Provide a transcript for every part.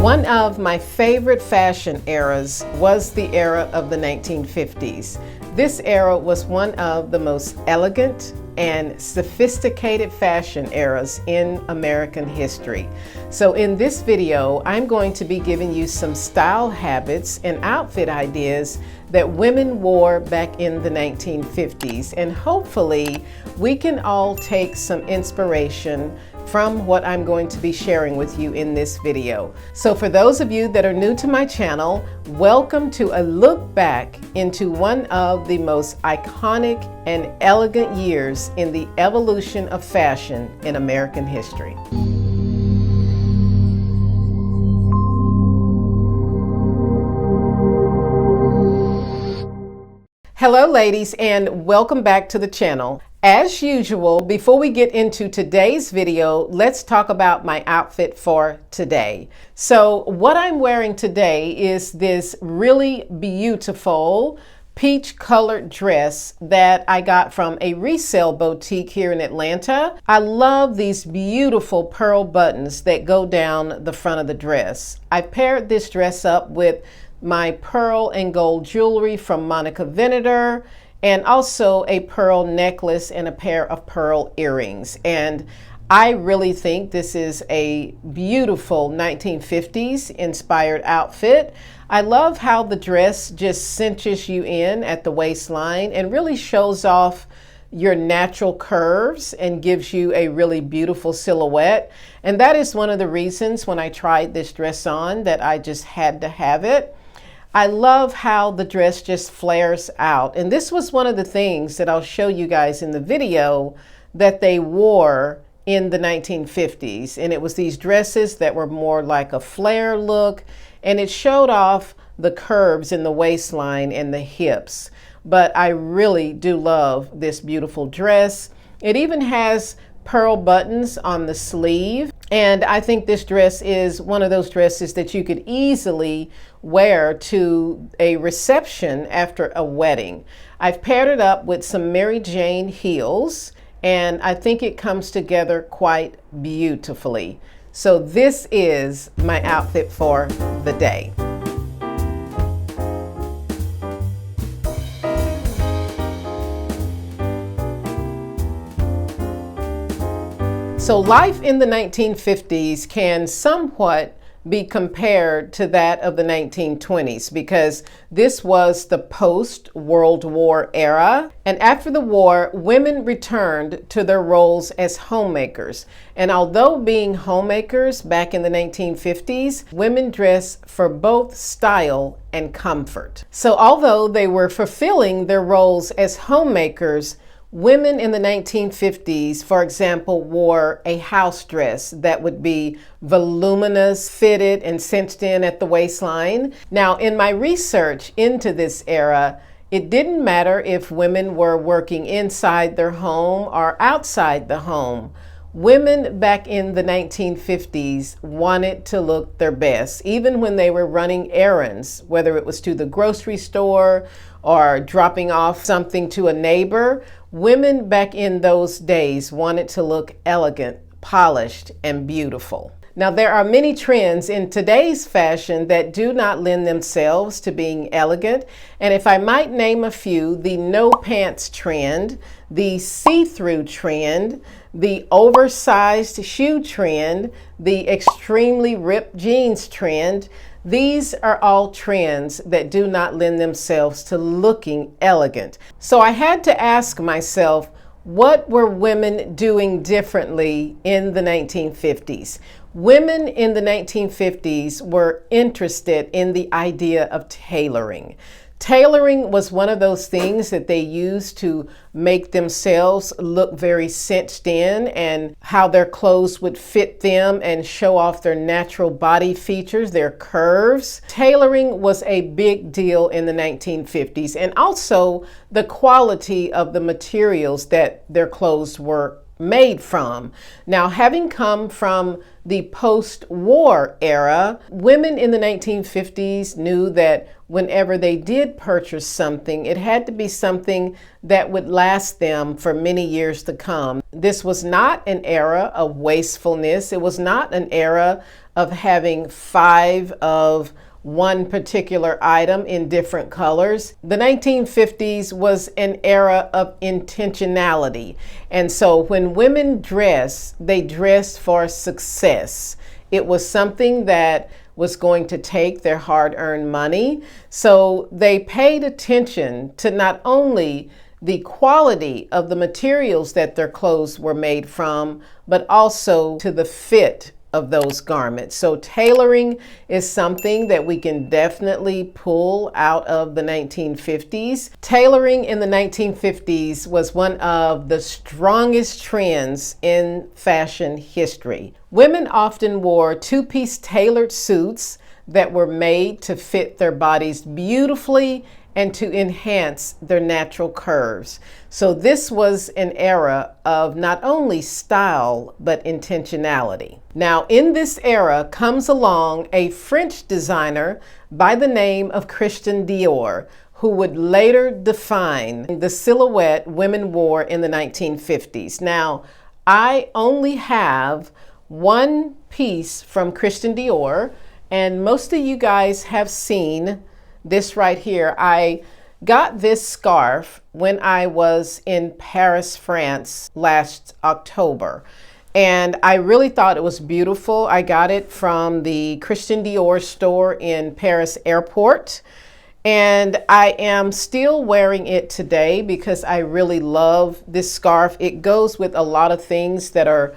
One of my favorite fashion eras was the era of the 1950s. This era was one of the most elegant and sophisticated fashion eras in American history. So in this video, I'm going to be giving you some style habits and outfit ideas that women wore back in the 1950s. And hopefully we can all take some inspiration from what I'm going to be sharing with you in this video. So for those of you that are new to my channel, welcome to a look back into one of the most iconic and elegant years in the evolution of fashion in American history. Hello ladies, and welcome back to the channel. As usual, before we get into today's video, let's talk about my outfit for today. So what I'm wearing today is this really beautiful peach colored dress that I got from a resale boutique here in Atlanta. I love these beautiful pearl buttons that go down the front of the dress. I paired this dress up with my pearl and gold jewelry from Monica Venator, and also a pearl necklace and a pair of pearl earrings. And I really think this is a beautiful 1950s inspired outfit. I love how the dress just cinches you in at the waistline and really shows off your natural curves and gives you a really beautiful silhouette. And that is one of the reasons when I tried this dress on that I just had to have it. I love how the dress just flares out. And this was one of the things that I'll show you guys in the video that they wore in the 1950s. And it was these dresses that were more like a flare look, and it showed off the curves in the waistline and the hips. But I really do love this beautiful dress. It even has pearl buttons on the sleeve. And I think this dress is one of those dresses that you could easily wear to a reception after a wedding. I've paired it up with some Mary Jane heels, and I think it comes together quite beautifully. So this is my outfit for the day. So life in the 1950s can somewhat be compared to that of the 1920s because this was the post-World War era. And after the war, women returned to their roles as homemakers. And although being homemakers back in the 1950s, women dressed for both style and comfort. So although they were fulfilling their roles as homemakers, women in the 1950s, for example, wore a house dress that would be voluminous, fitted, and cinched in at the waistline. Now, in my research into this era, it didn't matter if women were working inside their home or outside the home. Women back in the 1950s wanted to look their best, even when they were running errands, whether it was to the grocery store or dropping off something to a neighbor. Women back in those days wanted to look elegant, polished, and beautiful. Now, there are many trends in today's fashion that do not lend themselves to being elegant. And if I might name a few, the no pants trend, the see-through trend, the oversized shoe trend, the extremely ripped jeans trend, these are all trends that do not lend themselves to looking elegant. So I had to ask myself, what were women doing differently in the 1950s? Women in the 1950s were interested in the idea of tailoring. Tailoring was one of those things that they used to make themselves look very cinched in and how their clothes would fit them and show off their natural body features, their curves. Tailoring was a big deal in the 1950s, and also the quality of the materials that their clothes were made from. Now, having come from the post-war era, women in the 1950s knew that whenever they did purchase something, it had to be something that would last them for many years to come. This was not an era of wastefulness. It was not an era of having 5 of one particular item in different colors. The 1950s was an era of intentionality. And so when women dressed, they dressed for success. It was something that was going to take their hard-earned money. So they paid attention to not only the quality of the materials that their clothes were made from, but also to the fit of those garments. So tailoring is something that we can definitely pull out of the 1950s. Tailoring in the 1950s was one of the strongest trends in fashion history. Women often wore two-piece tailored suits that were made to fit their bodies beautifully and to enhance their natural curves. So this was an era of not only style, but intentionality. Now, in this era comes along a French designer by the name of Christian Dior, who would later define the silhouette women wore in the 1950s. Now, I only have one piece from Christian Dior, and most of you guys have seen this right here. I got this scarf when I was in Paris, France last October, and I really thought it was beautiful. I got it from the Christian Dior store in Paris airport, and I am still wearing it today because I really love this scarf. It goes with a lot of things that are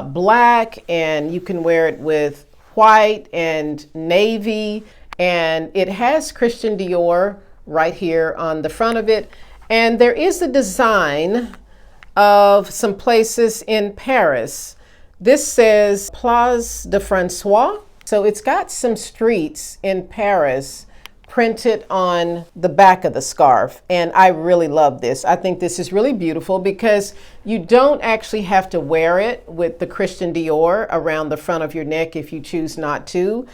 black, and you can wear it with white and navy. And it has Christian Dior right here on the front of it. And there is a design of some places in Paris. This says Place de François. So it's got some streets in Paris printed on the back of the scarf. And I really love this. I think this is really beautiful because you don't actually have to wear it with the Christian Dior around the front of your neck if you choose not to.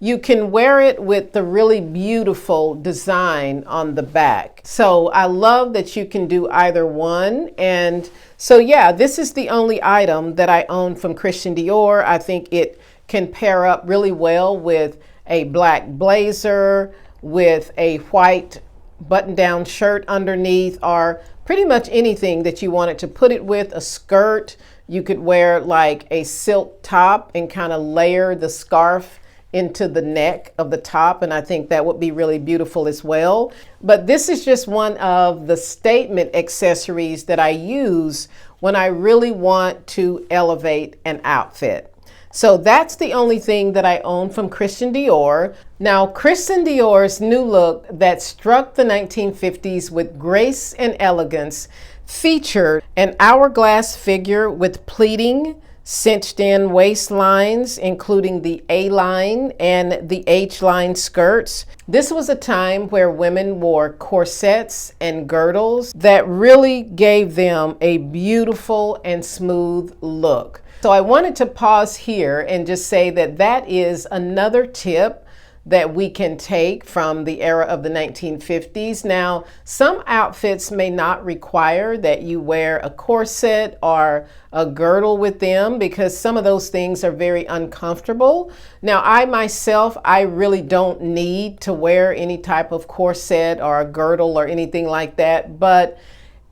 You can wear it with the really beautiful design on the back. So I love that you can do either one. And so yeah, this is the only item that I own from Christian Dior. I think it can pair up really well with a black blazer, with a white button-down shirt underneath, or pretty much anything that you wanted to put it with. A skirt, you could wear like a silk top and kind of layer the scarf into the neck of the top, and I think that would be really beautiful as well. But this is just one of the statement accessories that I use when I really want to elevate an outfit. So that's the only thing that I own from Christian Dior. Now, Christian Dior's new look that struck the 1950s with grace and elegance featured an hourglass figure with pleating, cinched in waistlines, including the A-line and the H-line skirts. This was a time where women wore corsets and girdles that really gave them a beautiful and smooth look. So I wanted to pause here and just say that that is another tip that we can take from the era of the 1950s. Now, some outfits may not require that you wear a corset or a girdle with them because some of those things are very uncomfortable. Now, I myself, I really don't need to wear any type of corset or a girdle or anything like that, but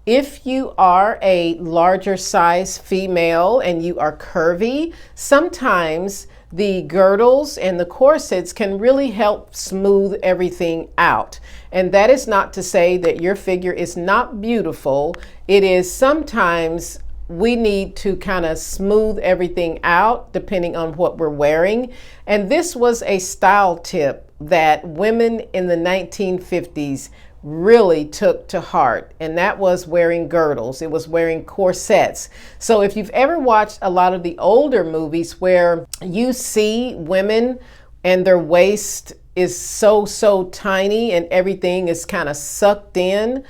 if you are a larger size female and you are curvy, sometimes the girdles and the corsets can really help smooth everything out. And that is not to say that your figure is not beautiful. It is sometimes we need to kind of smooth everything out depending on what we're wearing. And this was a style tip that women in the 1950s really took to heart, and that was wearing girdles. It was wearing corsets. So if you've ever watched a lot of the older movies where you see women and their waist is so tiny and everything is kind of sucked in,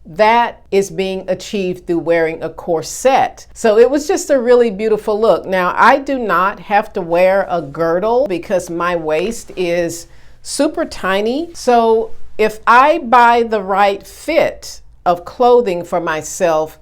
that is being achieved through wearing a corset. So it was just a really beautiful look. Now, I do not have to wear a girdle because my waist is super tiny. So if I buy the right fit of clothing for myself,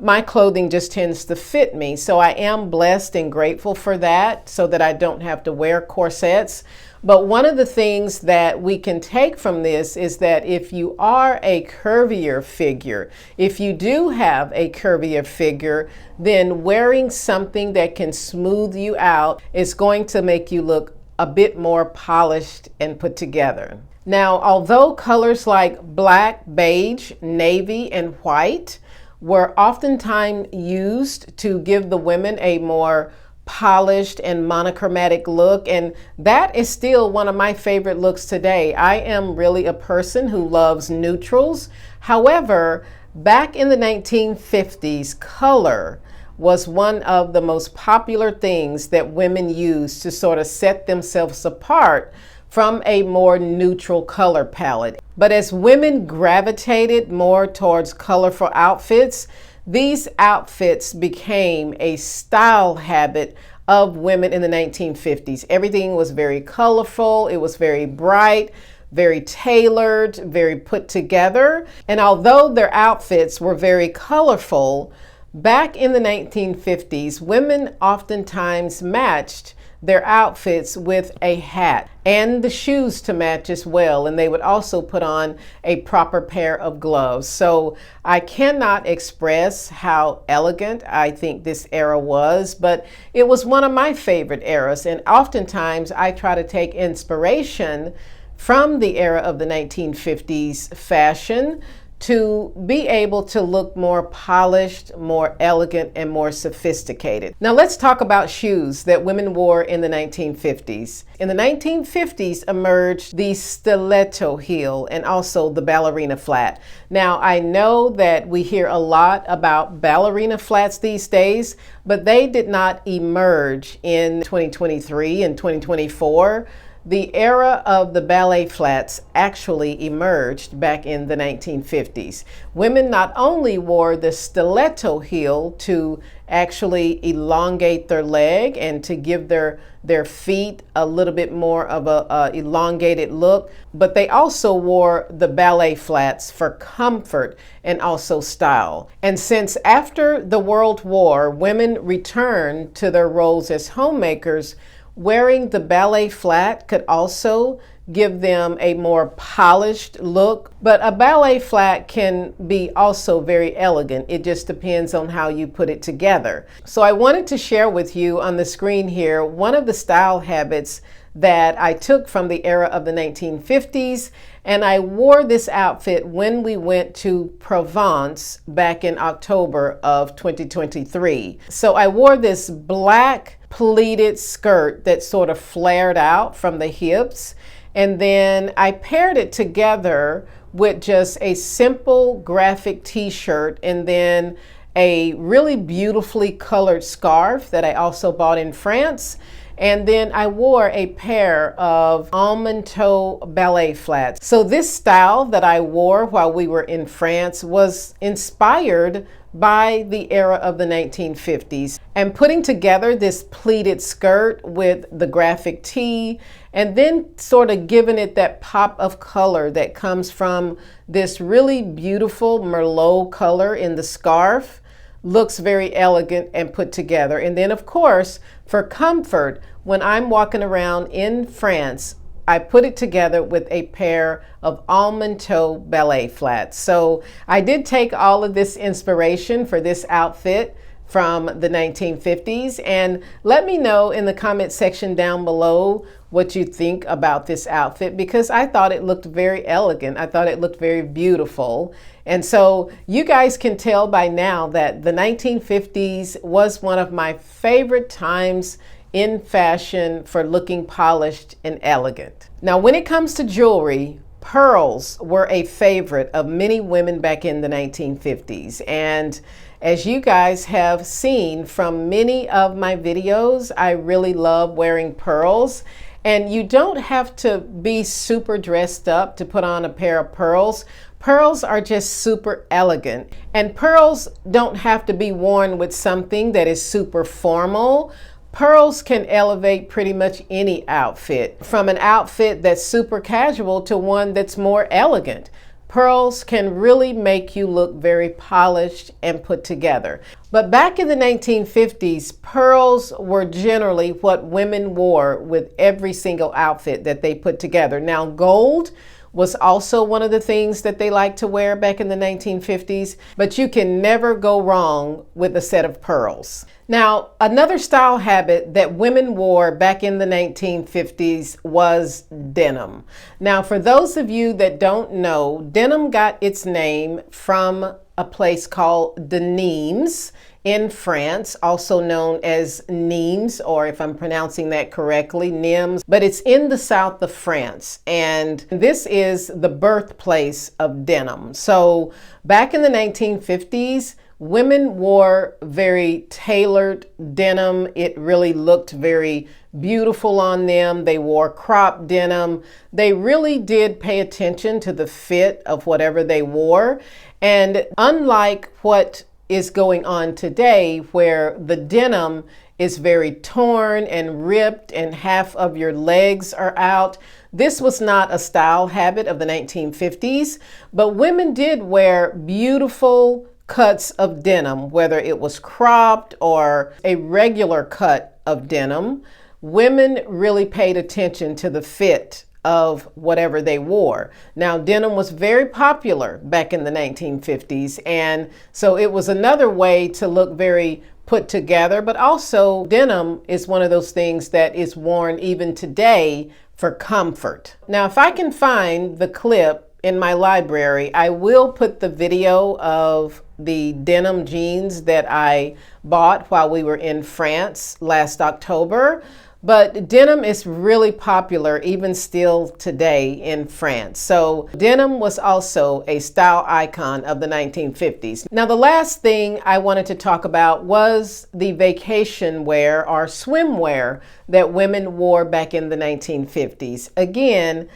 my clothing just tends to fit me. So I am blessed and grateful for that, so that I don't have to wear corsets. But one of the things that we can take from this is that if you are a curvier figure, if you do have a curvier figure, then wearing something that can smooth you out is going to make you look a bit more polished and put together. Now, although colors like black, beige, navy, and white were oftentimes used to give the women a more polished and monochromatic look, and that is still one of my favorite looks today. I am really a person who loves neutrals. However, back in the 1950s, color was one of the most popular things that women used to sort of set themselves apart from a more neutral color palette. But as women gravitated more towards colorful outfits, these outfits became a style habit of women in the 1950s. Everything was very colorful, it was very bright, very tailored, very put together. And although their outfits were very colorful, back in the 1950s, women oftentimes matched their outfits with a hat and the shoes to match as well. And they would also put on a proper pair of gloves. So I cannot express how elegant I think this era was, but it was one of my favorite eras. And oftentimes I try to take inspiration from the era of the 1950s fashion to be able to look more polished, more elegant, and more sophisticated. Now let's talk about shoes that women wore in the 1950s. In the 1950s emerged the stiletto heel and also the ballerina flat. Now I know that we hear a lot about ballerina flats these days, but they did not emerge in 2023 and 2024. The era of the ballet flats actually emerged back in the 1950s. Women not only wore the stiletto heel to actually elongate their leg and to give their feet a little bit more of a elongated look, but they also wore the ballet flats for comfort and also style. And since after the World War, women returned to their roles as homemakers, wearing the ballet flat could also give them a more polished look, but a ballet flat can be also very elegant. It just depends on how you put it together. So I wanted to share with you on the screen here one of the style habits that I took from the era of the 1950s, and I wore this outfit when we went to Provence back in October of 2023. So I wore this black pleated skirt that sort of flared out from the hips, and then I paired it together with just a simple graphic t-shirt and then a really beautifully colored scarf that I also bought in France. And then I wore a pair of almond toe ballet flats. So this style that I wore while we were in France was inspired by the era of the 1950s. And putting together this pleated skirt with the graphic tee and then sort of giving it that pop of color that comes from this really beautiful Merlot color in the scarf looks very elegant and put together. And then of course, for comfort, when I'm walking around in France, I put it together with a pair of almond toe ballet flats. So I did take all of this inspiration for this outfit from the 1950s, and let me know in the comment section down below what you think about this outfit, because I thought it looked very elegant. I thought it looked very beautiful. And so you guys can tell by now that the 1950s was one of my favorite times in fashion for looking polished and elegant. Now, when it comes to jewelry, pearls were a favorite of many women back in the 1950s. And as you guys have seen from many of my videos, I really love wearing pearls. And you don't have to be super dressed up to put on a pair of pearls. Pearls are just super elegant, and pearls don't have to be worn with something that is super formal. Pearls can elevate pretty much any outfit, from an outfit that's super casual to one that's more elegant. Pearls can really make you look very polished and put together. But back in the 1950s, pearls were generally what women wore with every single outfit that they put together. Now, gold was also one of the things that they liked to wear back in the 1950s, but you can never go wrong with a set of pearls. Now, another style habit that women wore back in the 1950s was denim. Now, for those of you that don't know, denim got its name from a place called Denim in France, also known as Nimes, or if I'm pronouncing that correctly, Nimes, but it's in the south of France, and this is the birthplace of denim. So back in the 1950s, women wore very tailored denim. It really looked very beautiful on them. They wore crop denim. They really did pay attention to the fit of whatever they wore. And unlike what is going on today, where the denim is very torn and ripped and half of your legs are out, this was not a style habit of the 1950s, but women did wear beautiful cuts of denim, whether it was cropped or a regular cut of denim. Women really paid attention to the fit of whatever they wore. Now, denim was very popular back in the 1950s, and so it was another way to look very put together, but also denim is one of those things that is worn even today for comfort. Now, if I can find the clip in my library, I will put the video of the denim jeans that I bought while we were in France last October. But denim is really popular even still today in France. So denim was also a style icon of the 1950s. Now, the last thing I wanted to talk about was the vacation wear or swimwear that women wore back in the 1950s. Again,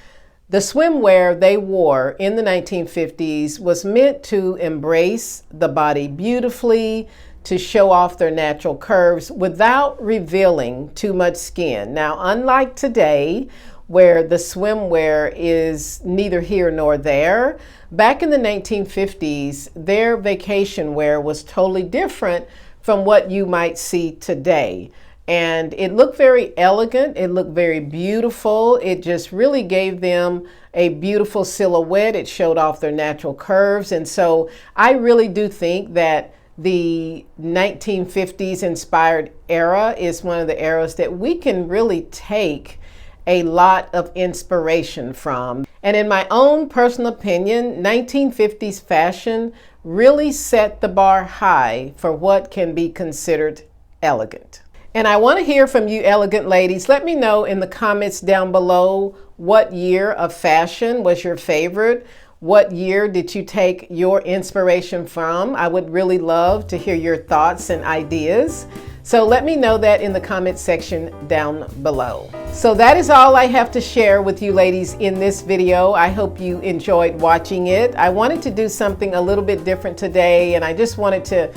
the swimwear they wore in the 1950s was meant to embrace the body beautifully, to show off their natural curves without revealing too much skin. Now, unlike today, where the swimwear is neither here nor there, back in the 1950s, their vacation wear was totally different from what you might see today. And it looked very elegant, it looked very beautiful, it just really gave them a beautiful silhouette, it showed off their natural curves. And so I really do think that the 1950s inspired era is one of the eras that we can really take a lot of inspiration from. And in my own personal opinion, 1950s fashion really set the bar high for what can be considered elegant. And I want to hear from you elegant ladies. Let me know in the comments down below what year of fashion was your favorite. What year did you take your inspiration from? I would really love to hear your thoughts and ideas. So let me know that in the comment section down below. So that is all I have to share with you ladies in this video. I hope you enjoyed watching it. I wanted to do something a little bit different today, and I just wanted to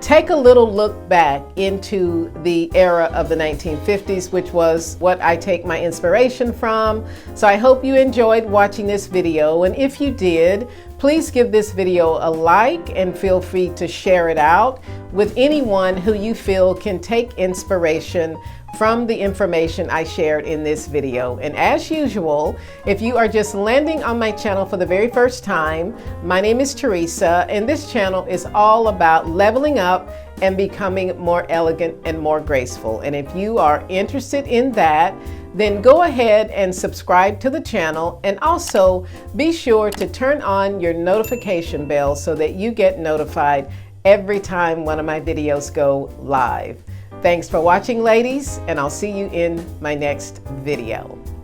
take a little look back into the era of the 1950s, which was what I take my inspiration from. So I hope you enjoyed watching this video, and if you did, please give this video a like and feel free to share it out with anyone who you feel can take inspiration from the information I shared in this video. And as usual, if you are just landing on my channel for the very first time, my name is Teresa, and this channel is all about leveling up and becoming more elegant and more graceful. And if you are interested in that, then go ahead and subscribe to the channel, and also be sure to turn on your notification bell so that you get notified every time one of my videos go live. Thanks for watching, ladies, and I'll see you in my next video.